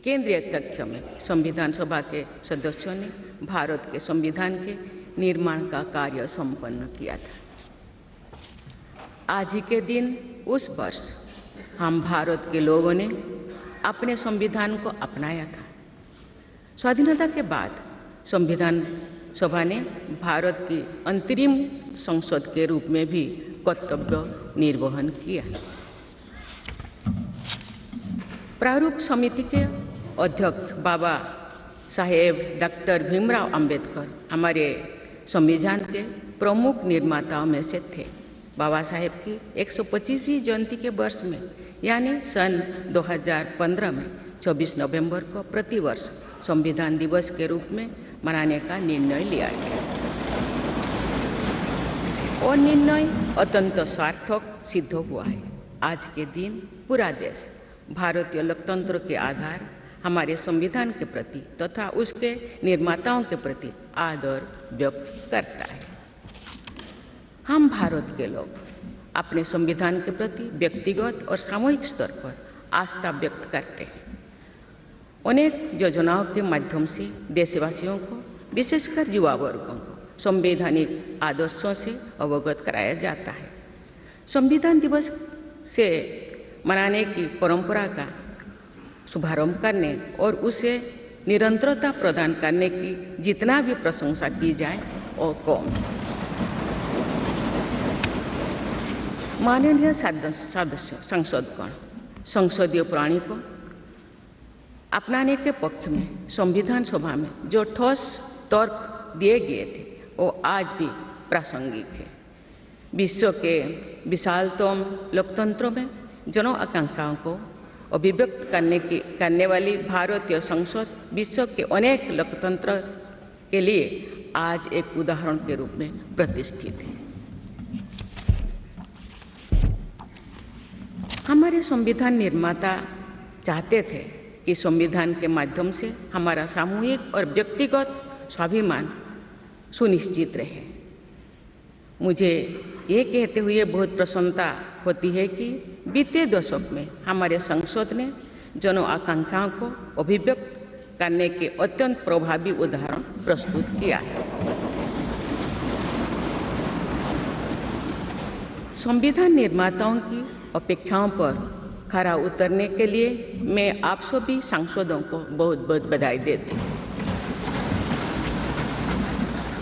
केंद्रीय कक्ष में संविधान सभा के सदस्यों ने भारत के संविधान के निर्माण का कार्य संपन्न किया था। आज ही के दिन उस वर्ष हम भारत के लोगों ने अपने संविधान को अपनाया था। स्वाधीनता के बाद संविधान सभा ने भारत की अंतरिम संसद के रूप में भी कर्तव्य निर्वहन किया। प्रारूप समिति के अध्यक्ष बाबा साहेब डॉक्टर भीमराव अंबेडकर हमारे संविधान के प्रमुख निर्माताओं में से थे। बाबा साहेब की 125वीं जयंती के वर्ष में यानी सन 2015 में 24 नवंबर को प्रतिवर्ष संविधान दिवस के रूप में मनाने का निर्णय लिया गया और निर्णय अत्यंत सार्थक सिद्ध हुआ है। आज के दिन पूरा देश भारतीय लोकतंत्र के आधार हमारे संविधान के प्रति तथा उसके निर्माताओं के प्रति आदर व्यक्त करता है। हम भारत के लोग अपने संविधान के प्रति व्यक्तिगत और सामूहिक स्तर पर आस्था व्यक्त करते हैं। अनेक योजनाओं के माध्यम से देशवासियों को, विशेषकर युवा वर्गों को संवैधानिक आदर्शों से अवगत कराया जाता है। संविधान दिवस से मनाने की परंपरा का शुभारंभ करने और उसे निरंतरता प्रदान करने की जितना भी प्रशंसा की जाए वो कम। माननीय सदस्य संसदगण संसदीय प्रणाली को अपनाने के पक्ष में संविधान सभा में जो ठोस तर्क दिए गए थे वो आज भी प्रासंगिक है। विश्व के विशालतम लोकतंत्रों में जन आकांक्षाओं को अभिव्यक्त करने वाली भारतीय संसद विश्व के अनेक लोकतंत्र के लिए आज एक उदाहरण के रूप में प्रतिष्ठित है। हमारे संविधान निर्माता चाहते थे कि संविधान के माध्यम से हमारा सामूहिक और व्यक्तिगत स्वाभिमान सुनिश्चित रहे। मुझे ये कहते हुए बहुत प्रसन्नता होती है कि बीते दशक में हमारे संसद ने जन आकांक्षाओं को अभिव्यक्त करने के अत्यंत प्रभावी उदाहरण प्रस्तुत किया है। संविधान निर्माताओं की अपेक्षाओं पर खरा उतरने के लिए मैं आप सभी सांसदों को बहुत बहुत बधाई देती हूँ।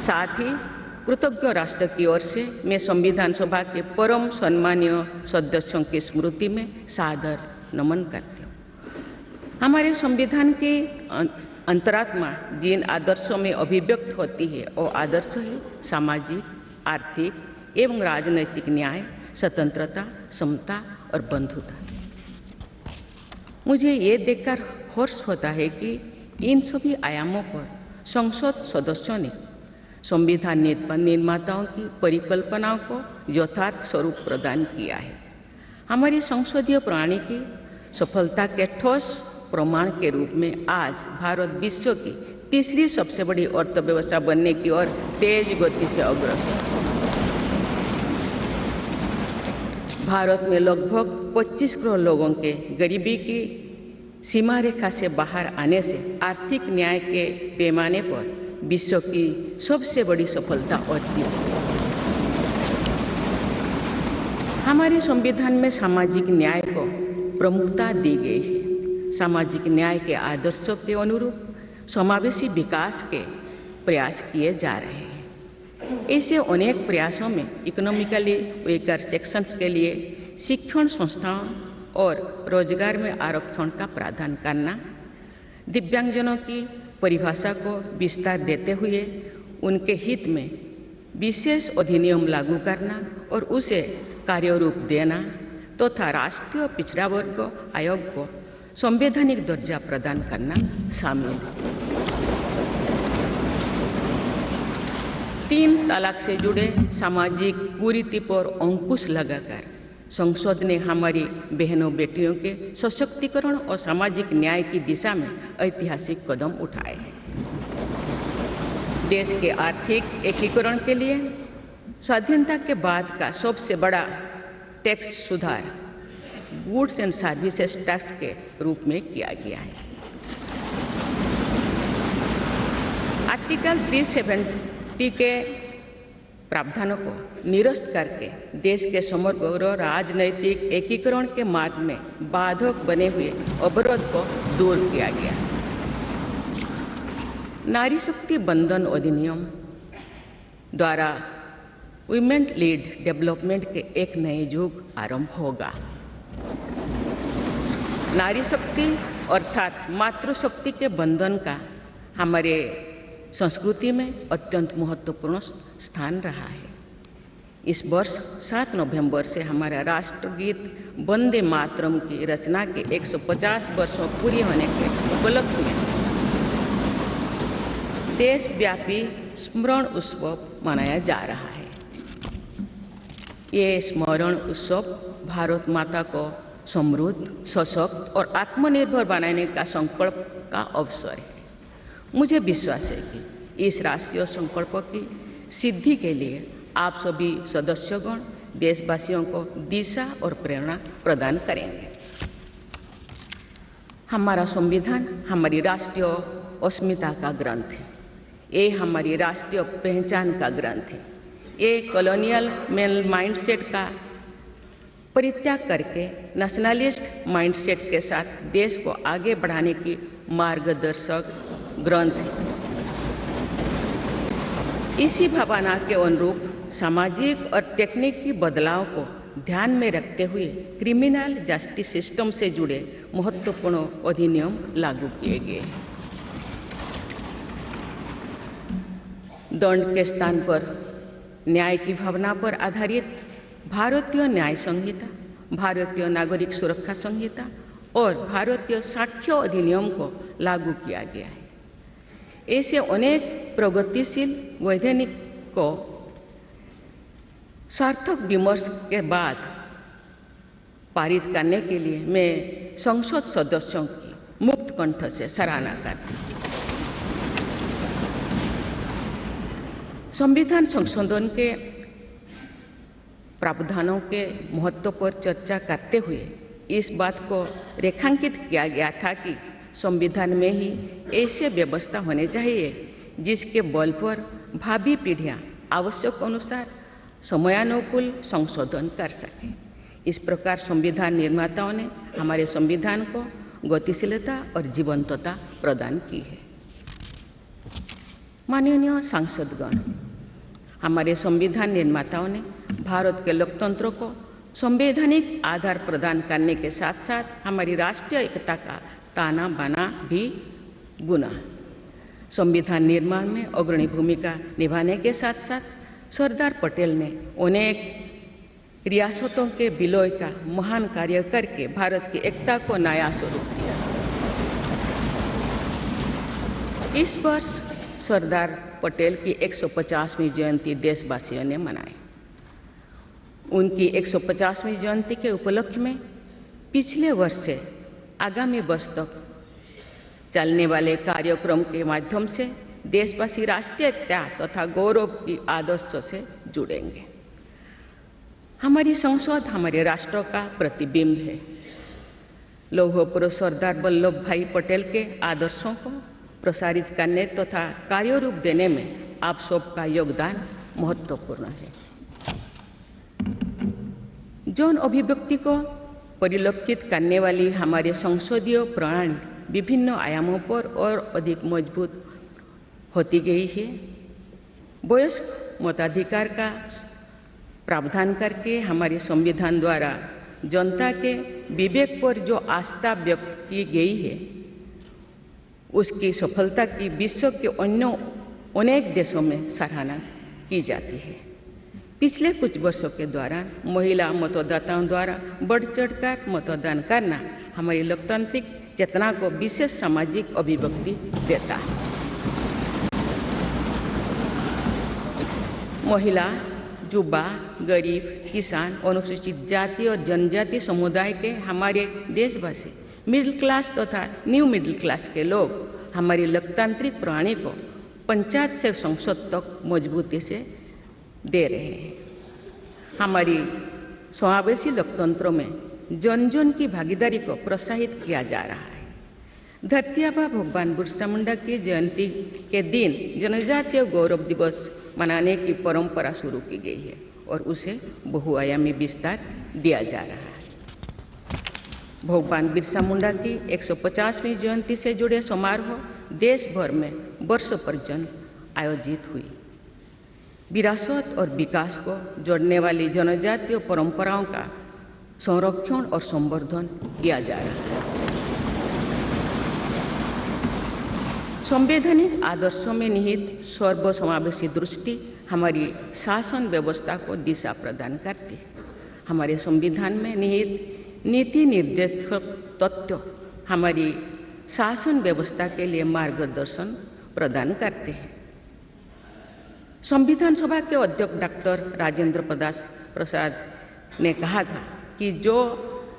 साथ ही कृतज्ञ राष्ट्र की ओर से मैं संविधान सभा के परम सम्मानीय सदस्यों की स्मृति में सादर नमन करती हूँ। हमारे संविधान के अंतरात्मा जिन आदर्शों में अभिव्यक्त होती है वो आदर्श है सामाजिक, आर्थिक एवं राजनैतिक न्याय, स्वतंत्रता, समता और बंधुता। मुझे ये देखकर हर्ष होता है कि इन सभी आयामों पर संसद सदस्यों ने संविधान निर्माताओं की परिकल्पनाओं को यथार्थ स्वरूप प्रदान किया है। हमारी संसदीय प्रणाली की सफलता के ठोस प्रमाण के रूप में आज भारत विश्व की तीसरी सबसे बड़ी अर्थव्यवस्था बनने की ओर तेज गति से अग्रसर है। भारत में लगभग 25 करोड़ लोगों के गरीबी की सीमा रेखा से बाहर आने से आर्थिक न्याय के पैमाने पर विश्व की सबसे बड़ी सफलता अर्जित है। हमारे संविधान में सामाजिक न्याय को प्रमुखता दी गई है। सामाजिक न्याय के आदर्शों के अनुरूप समावेशी विकास के प्रयास किए जा रहे हैं। ऐसे अनेक प्रयासों में इकोनॉमिकली वीकर सेक्शंस के लिए शिक्षण संस्थाओं और रोजगार में आरक्षण का प्रावधान करना, दिव्यांगजनों की परिभाषा को विस्तार देते हुए उनके हित में विशेष अधिनियम लागू करना और उसे कार्यरूप देना तथा राष्ट्रीय पिछड़ा वर्ग आयोग को संवैधानिक दर्जा प्रदान करना शामिल है। 3 तलाक से जुड़े सामाजिक कुरीति पर अंकुश लगाकर संसद ने हमारी बहनों बेटियों के सशक्तिकरण और सामाजिक न्याय की दिशा में ऐतिहासिक कदम उठाए हैं। देश के आर्थिक एकीकरण के लिए स्वाधीनता के बाद का सबसे बड़ा टैक्स सुधार गुड्स एंड सर्विसेज टैक्स के रूप में किया गया है। आर्टिकल 370 के प्रावधानों को निरस्त करके देश के समग्र राजनैतिक एकीकरण के मार्ग में बाधक बने हुए अवरोध को दूर किया गया। नारी शक्ति बंधन अधिनियम द्वारा वुमेन लीड डेवलपमेंट के एक नए युग आरंभ होगा। नारी शक्ति अर्थात मातृशक्ति के बंधन का हमारे संस्कृति में अत्यंत महत्वपूर्ण स्थान रहा है। इस वर्ष 7 नवंबर से हमारा राष्ट्रगीत वंदे मातरम की रचना के 150 वर्षों पूरी होने के उपलक्ष्य में देशव्यापी स्मरण उत्सव मनाया जा रहा है। ये स्मरण उत्सव भारत माता को समृद्ध, सशक्त और आत्मनिर्भर बनाने का संकल्प का अवसर है। मुझे विश्वास है कि इस राष्ट्रीय संकल्प की सिद्धि के लिए आप सभी सदस्यगण देशवासियों को दिशा और प्रेरणा प्रदान करेंगे। हमारा संविधान हमारी राष्ट्रीय अस्मिता का ग्रंथ है। ये हमारी राष्ट्रीय पहचान का ग्रंथ है। ये कॉलोनियल माइंडसेट का परित्याग करके नेशनलिस्ट माइंडसेट के साथ देश को आगे बढ़ाने की मार्गदर्शक ग्रंथ है। इसी भावना के अनुरूप सामाजिक और तकनीकी बदलाव को ध्यान में रखते हुए क्रिमिनल जस्टिस सिस्टम से जुड़े महत्वपूर्ण अधिनियम लागू किए गए। दंड के स्थान पर न्याय की भावना पर आधारित भारतीय न्याय संहिता, भारतीय नागरिक सुरक्षा संहिता और भारतीय साक्ष्य अधिनियम को लागू किया गया है। ऐसे अनेक प्रगतिशील वैधानिक को सार्थक विमर्श के बाद पारित करने के लिए मैं संसद सदस्यों की मुक्त कंठ से सराहना करती हूँ। संविधान संशोधन के प्रावधानों के महत्व पर चर्चा करते हुए इस बात को रेखांकित किया गया था कि संविधान में ही ऐसी व्यवस्था होनी चाहिए जिसके बल पर भावी पीढ़ियां आवश्यक अनुसार समयानुकूल संशोधन कर सकें। इस प्रकार संविधान निर्माताओं ने हमारे संविधान को गतिशीलता और जीवंतता प्रदान की है। माननीय सांसदगण, हमारे संविधान निर्माताओं ने भारत के लोकतंत्र को संवैधानिक आधार प्रदान करने के साथ साथ हमारी राष्ट्रीय एकता का ताना बाना भी बुना। संविधान निर्माण में अग्रणी भूमिका निभाने के साथ साथ सरदार पटेल ने अनेक रियासतों के विलय का महान कार्य करके भारत की एकता को नया स्वरूप दिया। इस वर्ष सरदार पटेल की 150वीं जयंती देशवासियों ने मनाई। उनकी 150वीं जयंती के उपलक्ष्य में पिछले वर्ष से आगामी वर्ष तक चलने वाले कार्यक्रम के माध्यम से देशवासी राष्ट्रीय एकता तथा गौरव की आदर्शों से जुड़ेंगे। हमारी संसद हमारे राष्ट्र का प्रतिबिंब है। लौह पुरुष सरदार वल्लभ भाई पटेल के आदर्शों को प्रसारित करने तथा कार्यरूप देने में आप सबका योगदान महत्वपूर्ण है। जौन अभिव्यक्ति को परिलक्षित करने वाली हमारे संसदीय प्रणाली विभिन्न आयामों पर और अधिक मजबूत होती गई है। वयस्क मताधिकार का प्रावधान करके हमारे संविधान द्वारा जनता के विवेक पर जो आस्था व्यक्त की गई है, उसकी सफलता की विश्व के अन्य अनेक देशों में सराहना की जाती है। पिछले कुछ वर्षों के दौरान महिला मतदाताओं द्वारा बढ़ चढ़कर मतदान करना हमारी लोकतांत्रिक चेतना को विशेष सामाजिक अभिव्यक्ति देता है। महिला, युवा, गरीब, किसान, अनुसूचित जाति और जनजाति समुदाय के हमारे देशवासी, मिडिल क्लास तथा न्यू मिडिल क्लास के लोग हमारी लोकतांत्रिक प्रणाली को पंचायत से संसद तक मजबूती से दे रहे हैं। हमारी समावेशी लोकतंत्र में जन जन की भागीदारी को प्रोत्साहित किया जा रहा है। धरती आबा भगवान बिरसा मुंडा की जयंती के दिन जनजातीय गौरव दिवस मनाने की परंपरा शुरू की गई है और उसे बहुआयामी विस्तार दिया जा रहा है। भगवान बिरसा मुंडा की 150वीं जयंती से जुड़े समारोह देश भर में वर्षों पर्यंत आयोजित हुई। विरासत और विकास को जोड़ने वाली जनजातीय परंपराओं का संरक्षण और संवर्धन किया जा रहा है। संवैधानिक आदर्शों में निहित सर्वसमावेशी दृष्टि हमारी शासन व्यवस्था को दिशा प्रदान करती है। हमारे संविधान में निहित नीति निर्देशक तत्व हमारी शासन व्यवस्था के लिए मार्गदर्शन प्रदान करते हैं। संविधान सभा के अध्यक्ष डॉक्टर राजेंद्र प्रसाद ने कहा था कि जो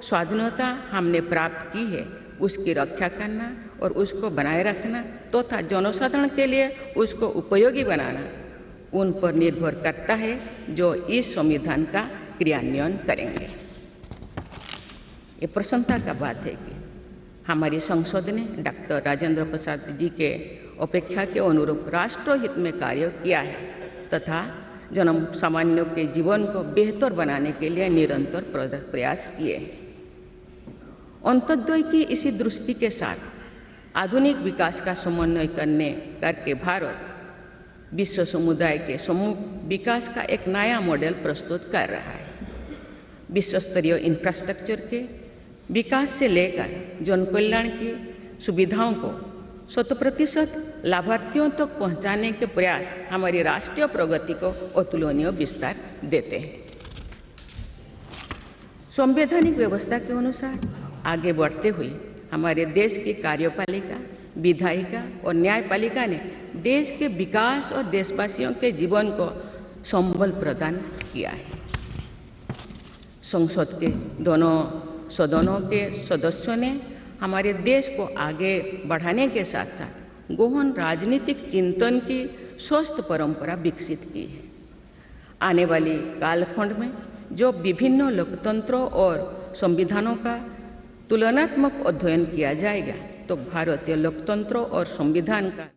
स्वाधीनता हमने प्राप्त की है उसकी रक्षा करना और उसको बनाए रखना तथा जनसाधारण के लिए उसको उपयोगी बनाना उन पर निर्भर करता है जो इस संविधान का क्रियान्वयन करेंगे। ये प्रसन्नता का बात है कि हमारी संसद ने डॉक्टर राजेंद्र प्रसाद जी के अपेक्षा के अनुरूप राष्ट्रहित में कार्य किया है तथा जन सामान्यों के जीवन को बेहतर बनाने के लिए निरंतर प्रयास किए। अंत्योदय की इसी दृष्टि के साथ आधुनिक विकास का समन्वय करके भारत विश्व समुदाय के समूह विकास का एक नया मॉडल प्रस्तुत कर रहा है। विश्व स्तरीय इंफ्रास्ट्रक्चर के विकास से लेकर जन कल्याण की सुविधाओं को 100% लाभार्थियों तक पहुंचाने के प्रयास हमारी राष्ट्रीय प्रगति को अतुलनीय विस्तार देते हैं। संवैधानिक व्यवस्था के अनुसार आगे बढ़ते हुए हमारे देश की कार्यपालिका, विधायिका और न्यायपालिका ने देश के विकास और देशवासियों के जीवन को संबल प्रदान किया है। संसद के दोनों सदनों के सदस्यों ने हमारे देश को आगे बढ़ाने के साथ साथ गहन राजनीतिक चिंतन की स्वस्थ परंपरा विकसित की है। आने वाली कालखंड में जो विभिन्न लोकतंत्रों और संविधानों का तुलनात्मक अध्ययन किया जाएगा तो भारतीय लोकतंत्र और संविधान का